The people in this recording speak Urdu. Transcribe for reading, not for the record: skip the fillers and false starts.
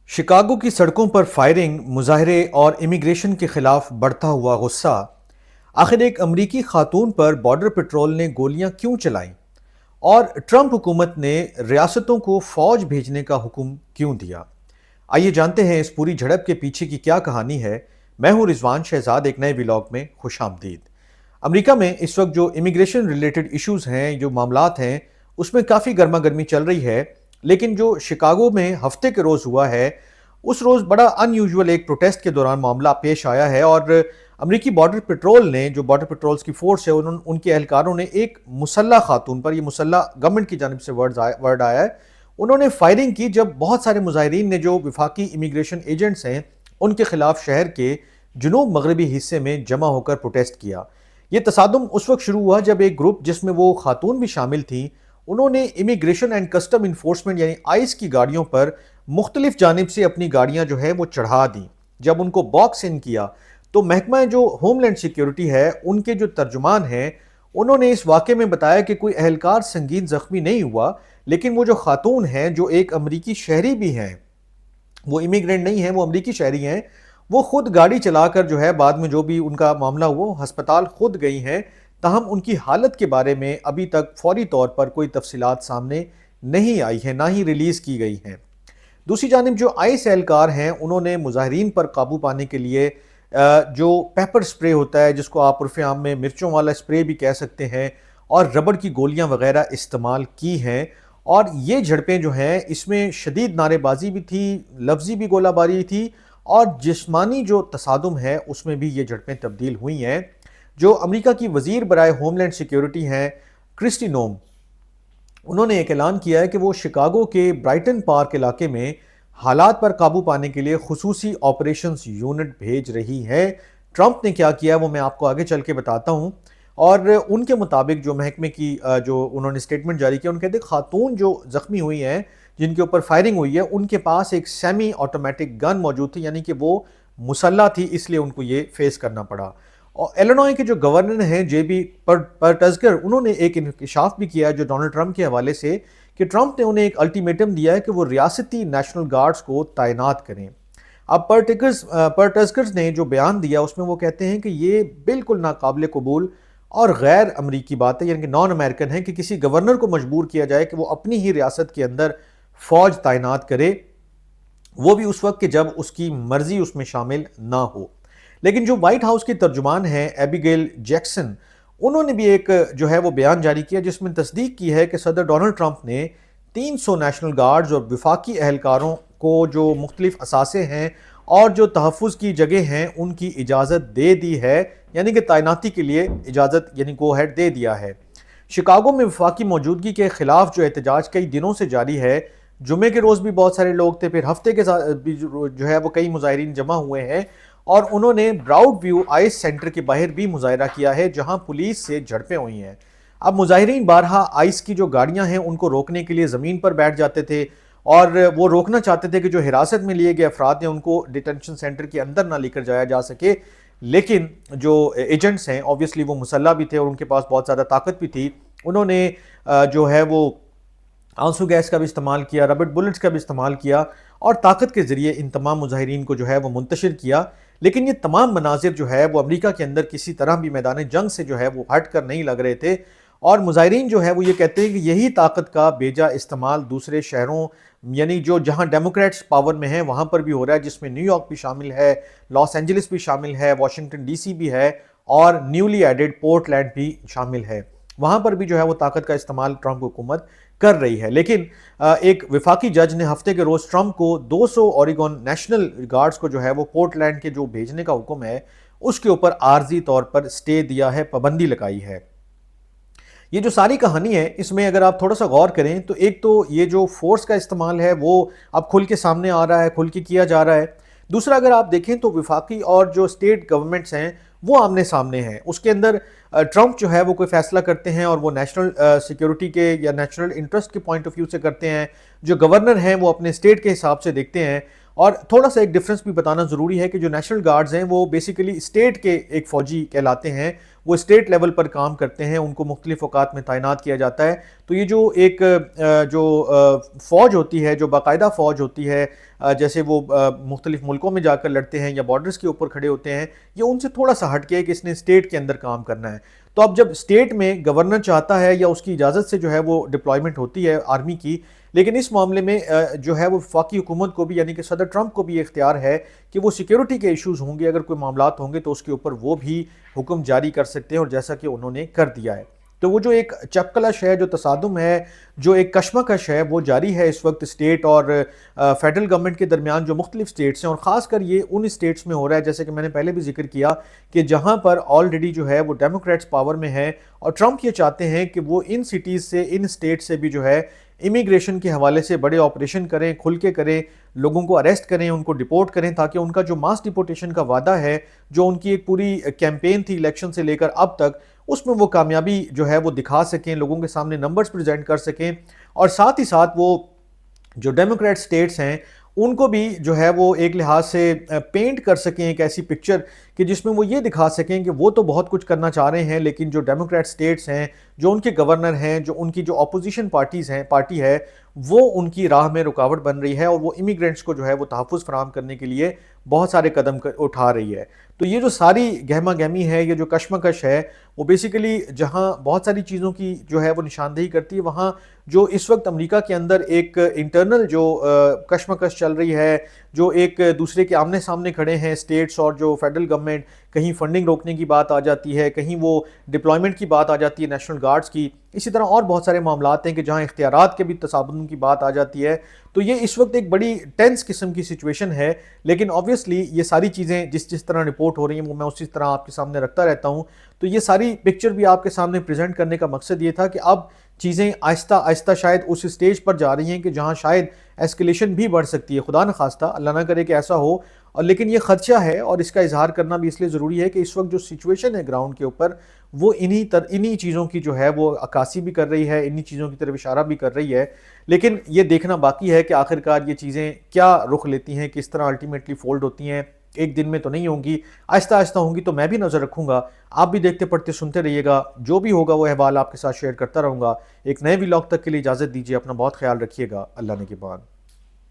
شکاگو کی سڑکوں پر فائرنگ، مظاہرے اور امیگریشن کے خلاف بڑھتا ہوا غصہ۔ آخر ایک امریکی خاتون پر بارڈر پٹرول نے گولیاں کیوں چلائیں؟ اور ٹرمپ حکومت نے ریاستوں کو فوج بھیجنے کا حکم کیوں دیا؟ آئیے جانتے ہیں اس پوری جھڑپ کے پیچھے کی کیا کہانی ہے۔ میں ہوں رضوان شہزاد، ایک نئے ولاگ میں خوش آمدید۔ امریکہ میں اس وقت جو امیگریشن ریلیٹڈ ایشوز ہیں، جو معاملات ہیں، اس میں کافی گرما گرمی چل رہی ہے، لیکن جو شکاگو میں ہفتے کے روز ہوا ہے، اس روز بڑا ان یوزول ایک پروٹیسٹ کے دوران معاملہ پیش آیا ہے، اور امریکی بارڈر پٹرول نے، جو بارڈر پٹرولز کی فورس ہے، ان کے اہلکاروں نے ایک مسلح خاتون پر، یہ مسلح گورنمنٹ کی جانب سے ورڈ آیا ہے، انہوں نے فائرنگ کی جب بہت سارے مظاہرین نے، جو وفاقی امیگریشن ایجنٹس ہیں، ان کے خلاف شہر کے جنوب مغربی حصے میں جمع ہو کر پروٹیسٹ کیا۔ یہ تصادم اس وقت شروع ہوا جب ایک گروپ جس میں وہ خاتون بھی شامل تھیں، انہوں نے امیگریشن اینڈ کسٹم انفورسمنٹ یعنی آئس کی گاڑیوں پر مختلف جانب سے اپنی گاڑیاں جو ہے وہ چڑھا دیں۔ جب ان کو باکس ان کیا تو محکمہ جو ہوم لینڈ سیکیورٹی ہے، ان کے جو ترجمان ہیں، انہوں نے اس واقعے میں بتایا کہ کوئی اہلکار سنگین زخمی نہیں ہوا، لیکن وہ جو خاتون ہیں، جو ایک امریکی شہری بھی ہیں، وہ امیگرینٹ نہیں ہیں، وہ امریکی شہری ہیں، وہ خود گاڑی چلا کر جو ہے بعد میں جو بھی ان کا معاملہ ہوا، وہ ہسپتال خود گئی ہیں۔ تاہم ان کی حالت کے بارے میں ابھی تک فوری طور پر کوئی تفصیلات سامنے نہیں آئی ہیں، نہ ہی ریلیز کی گئی ہیں۔ دوسری جانب جو آئس اہلکار ہیں، انہوں نے مظاہرین پر قابو پانے کے لیے جو پیپر سپرے ہوتا ہے، جس کو آپ عرف عام میں مرچوں والا سپرے بھی کہہ سکتے ہیں، اور ربڑ کی گولیاں وغیرہ استعمال کی ہیں، اور یہ جھڑپیں جو ہیں اس میں شدید نعرے بازی بھی تھی، لفظی بھی گولہ باری تھی، اور جسمانی جو تصادم ہے اس میں بھی یہ جھڑپیں تبدیل ہوئی ہیں۔ جو امریکہ کی وزیر برائے ہوم لینڈ سیکیورٹی ہیں، کرسٹی نوم، انہوں نے ایک اعلان کیا ہے کہ وہ شکاگو کے برائٹن پارک علاقے میں حالات پر قابو پانے کے لیے خصوصی آپریشنز یونٹ بھیج رہی ہے۔ ٹرمپ نے کیا کیا وہ میں آپ کو آگے چل کے بتاتا ہوں، اور ان کے مطابق جو محکمے کی جو انہوں نے سٹیٹمنٹ جاری کیا، ان کہتے ہیں خاتون جو زخمی ہوئی ہیں، جن کے اوپر فائرنگ ہوئی ہے، ان کے پاس ایک سیمی آٹومیٹک گن موجود تھی، یعنی کہ وہ مسلح تھی، اس لیے ان کو یہ فیس کرنا پڑا۔ اور ایلینوائے کے جو گورنر ہیں جے بی پرٹزگر، انہوں نے ایک انکشاف بھی کیا ہے جو ڈونلڈ ٹرمپ کے حوالے سے، کہ ٹرمپ نے انہیں ایک الٹیمیٹم دیا ہے کہ وہ ریاستی نیشنل گارڈز کو تعینات کریں۔ اب پرٹزگر نے جو بیان دیا اس میں وہ کہتے ہیں کہ یہ بالکل ناقابل قبول اور غیر امریکی بات ہے، یعنی کہ نان امریکن ہے، کہ کسی گورنر کو مجبور کیا جائے کہ وہ اپنی ہی ریاست کے اندر فوج تعینات کرے، وہ بھی اس وقت کہ جب اس کی مرضی اس میں شامل نہ ہو۔ لیکن جو وائٹ ہاؤس کی ترجمان ہیں ایبیگیل جیکسن، انہوں نے بھی ایک جو ہے وہ بیان جاری کیا جس میں تصدیق کی ہے کہ صدر ڈونلڈ ٹرمپ نے 300 نیشنل گارڈز اور وفاقی اہلکاروں کو جو مختلف اثاثے ہیں اور جو تحفظ کی جگہ ہیں ان کی اجازت دے دی ہے، یعنی کہ تعیناتی کے لیے اجازت، یعنی گو ہیڈ دے دیا ہے۔ شکاگو میں وفاقی موجودگی کے خلاف جو احتجاج کئی دنوں سے جاری ہے، جمعے کے روز بھی بہت سارے لوگ تھے، پھر ہفتے کے بھی جو ہے وہ کئی مظاہرین جمع ہوئے ہیں، اور انہوں نے براؤڈ ویو آئس سینٹر کے باہر بھی مظاہرہ کیا ہے جہاں پولیس سے جھڑپیں ہوئی ہیں۔ اب مظاہرین بارہا آئس کی جو گاڑیاں ہیں ان کو روکنے کے لیے زمین پر بیٹھ جاتے تھے، اور وہ روکنا چاہتے تھے کہ جو حراست میں لیے گئے افراد ہیں ان کو ڈیٹینشن سینٹر کے اندر نہ لے کر جایا جا سکے، لیکن جو ایجنٹس ہیں اوبویسلی وہ مسلح بھی تھے اور ان کے پاس بہت زیادہ طاقت بھی تھی، انہوں نے جو ہے وہ آنسو گیس کا بھی استعمال کیا، ربڑ بلٹس کا بھی استعمال کیا، اور طاقت کے ذریعے ان تمام مظاہرین کو جو ہے وہ منتشر کیا۔ لیکن یہ تمام مناظر جو ہے وہ امریکہ کے اندر کسی طرح بھی میدان جنگ سے جو ہے وہ ہٹ کر نہیں لگ رہے تھے، اور مظاہرین جو ہے وہ یہ کہتے ہیں کہ یہی طاقت کا بیجا استعمال دوسرے شہروں، یعنی جو جہاں ڈیموکریٹس پاور میں ہیں وہاں پر بھی ہو رہا ہے، جس میں نیو یارک بھی شامل ہے، لاس اینجلس بھی شامل ہے، واشنگٹن ڈی سی بھی ہے، اور نیولی ایڈڈ پورٹ لینڈ بھی شامل ہے۔ وہاں پر بھی جو ہے وہ طاقت کا استعمال ٹرمپ حکومت کر رہی ہے۔ لیکن ایک وفاقی جج نے ہفتے کے روز ٹرمپ کو 200 اوریگون نیشنل گارڈز کو جو ہے وہ پورٹ لینڈ کے جو بھیجنے کا حکم ہے اس کے اوپر عارضی طور پر سٹے دیا ہے، پابندی لگائی ہے۔ یہ جو ساری کہانی ہے اس میں اگر آپ تھوڑا سا غور کریں تو ایک تو یہ جو فورس کا استعمال ہے وہ اب کھل کے سامنے آ رہا ہے، کھل کے کیا جا رہا ہے۔ دوسرا اگر آپ دیکھیں تو وفاقی اور جو اسٹیٹ گورنمنٹس ہیں وہ آمنے سامنے ہیں، اس کے اندر ٹرمپ جو ہے وہ کوئی فیصلہ کرتے ہیں اور وہ نیشنل سیکیورٹی کے یا نیشنل انٹرسٹ کے پوائنٹ آف ویو سے کرتے ہیں، جو گورنر ہیں وہ اپنے اسٹیٹ کے حساب سے دیکھتے ہیں، اور تھوڑا سا ایک ڈفرنس بھی بتانا ضروری ہے کہ جو نیشنل گارڈز ہیں وہ بیسیکلی اسٹیٹ کے ایک فوجی کہلاتے ہیں، وہ اسٹیٹ لیول پر کام کرتے ہیں، ان کو مختلف اوقات میں تعینات کیا جاتا ہے۔ تو یہ جو ایک جو فوج ہوتی ہے، جو باقاعدہ فوج ہوتی ہے، جیسے وہ مختلف ملکوں میں جا کر لڑتے ہیں یا بارڈرز کے اوپر کھڑے ہوتے ہیں، یہ ان سے تھوڑا سا ہٹ کے ہے کہ اس نے اسٹیٹ کے اندر کام کرنا ہے۔ تو اب جب اسٹیٹ میں گورنر چاہتا ہے یا اس کی اجازت سے جو ہے وہ ڈپلائمنٹ ہوتی ہے آرمی کی، لیکن اس معاملے میں جو ہے وہ وفاقی حکومت کو بھی، یعنی کہ صدر ٹرمپ کو بھی اختیار ہے کہ وہ سیکیورٹی کے ایشوز ہوں گے، اگر کوئی معاملات ہوں گے تو اس کے اوپر وہ بھی حکم جاری کر سکتے ہیں، اور جیسا کہ انہوں نے کر دیا ہے۔ تو وہ جو ایک چپکلش ہے، جو تصادم ہے، جو ایک کشمکش ہے، وہ جاری ہے اس وقت اسٹیٹ اور فیڈرل گورنمنٹ کے درمیان، جو مختلف اسٹیٹس ہیں، اور خاص کر یہ ان اسٹیٹس میں ہو رہا ہے جیسے کہ میں نے پہلے بھی ذکر کیا کہ جہاں پر آلریڈی جو ہے وہ ڈیموکریٹس پاور میں ہیں، اور ٹرمپ یہ چاہتے ہیں کہ وہ ان سٹیز سے، ان اسٹیٹ سے بھی جو ہے امیگریشن کے حوالے سے بڑے آپریشن کریں، کھل کے کریں، لوگوں کو اریسٹ کریں، ان کو ڈپورٹ کریں، تاکہ ان کا جو ماس ڈپورٹیشن کا وعدہ ہے، جو ان کی ایک پوری کیمپین تھی الیکشن سے لے کر اب تک، اس میں وہ کامیابی جو ہے وہ دکھا سکیں، لوگوں کے سامنے نمبرز پریزنٹ کر سکیں، اور ساتھ ہی ساتھ وہ جو ڈیموکریٹ سٹیٹس ہیں ان کو بھی جو ہے وہ ایک لحاظ سے پینٹ کر سکیں ایک ایسی پکچر کہ جس میں وہ یہ دکھا سکیں کہ وہ تو بہت کچھ کرنا چاہ رہے ہیں، لیکن جو ڈیموکریٹ سٹیٹس ہیں، جو ان کے گورنر ہیں، جو ان کی جو اپوزیشن پارٹی ہے، وہ ان کی راہ میں رکاوٹ بن رہی ہے، اور وہ امیگرینٹس کو جو ہے وہ تحفظ فراہم کرنے کے لیے بہت سارے قدم اٹھا رہی ہے۔ تو یہ جو ساری گہما گہمی ہے، یہ جو کشمکش ہے، وہ بیسیکلی جہاں بہت ساری چیزوں کی جو ہے وہ نشاندہی کرتی ہے، وہاں جو اس وقت امریکہ کے اندر ایک انٹرنل جو کشمکش چل رہی ہے، جو ایک دوسرے کے آمنے سامنے کھڑے ہیں اسٹیٹس اور جو فیڈرل گورنمنٹ، کہیں فنڈنگ روکنے کی بات آ جاتی ہے، کہیں وہ ڈپلائمنٹ کی بات آ جاتی ہے نیشنل گارڈز کی، اسی طرح اور بہت سارے معاملات ہیں کہ جہاں اختیارات کے بھی تصادم کی بات آ جاتی ہے۔ تو یہ اس وقت ایک بڑی ٹینس قسم کی سچویشن ہے، لیکن آبویسلی یہ ساری چیزیں جس طرح رپورٹ ہو رہی ہیں وہ میں اسی طرح آپ کے سامنے رکھتا رہتا ہوں۔ تو یہ ساری پکچر بھی آپ کے سامنے پریزنٹ کرنے کا مقصد یہ تھا کہ اب چیزیں آہستہ آہستہ شاید اس اسٹیج پر جا رہی ہیں کہ جہاں شاید ایسکیلیشن بھی بڑھ سکتی ہے، خدا نخواستہ، اللہ نہ کرے کہ ایسا ہو، اور لیکن یہ خدشہ ہے، اور اس کا اظہار کرنا بھی اس لیے ضروری ہے کہ اس وقت جو سچویشن ہے گراؤنڈ کے اوپر، وہ انہی چیزوں کی جو ہے وہ عکاسی بھی کر رہی ہے، انہی چیزوں کی طرف اشارہ بھی کر رہی ہے، لیکن یہ دیکھنا باقی ہے کہ آخرکار یہ چیزیں کیا رخ لیتی ہیں، کس طرح الٹیمیٹلی فولڈ ہوتی ہیں۔ ایک دن میں تو نہیں ہوں گی، آہستہ آہستہ ہوں گی، تو میں بھی نظر رکھوں گا، آپ بھی دیکھتے پڑھتے سنتے رہیے گا، جو بھی ہوگا وہ احوال آپ کے ساتھ شیئر کرتا رہوں گا۔ ایک نئے ولاگ تک کے لیے اجازت دیجیے، اپنا بہت خیال رکھیے گا، اللہ نگہبان۔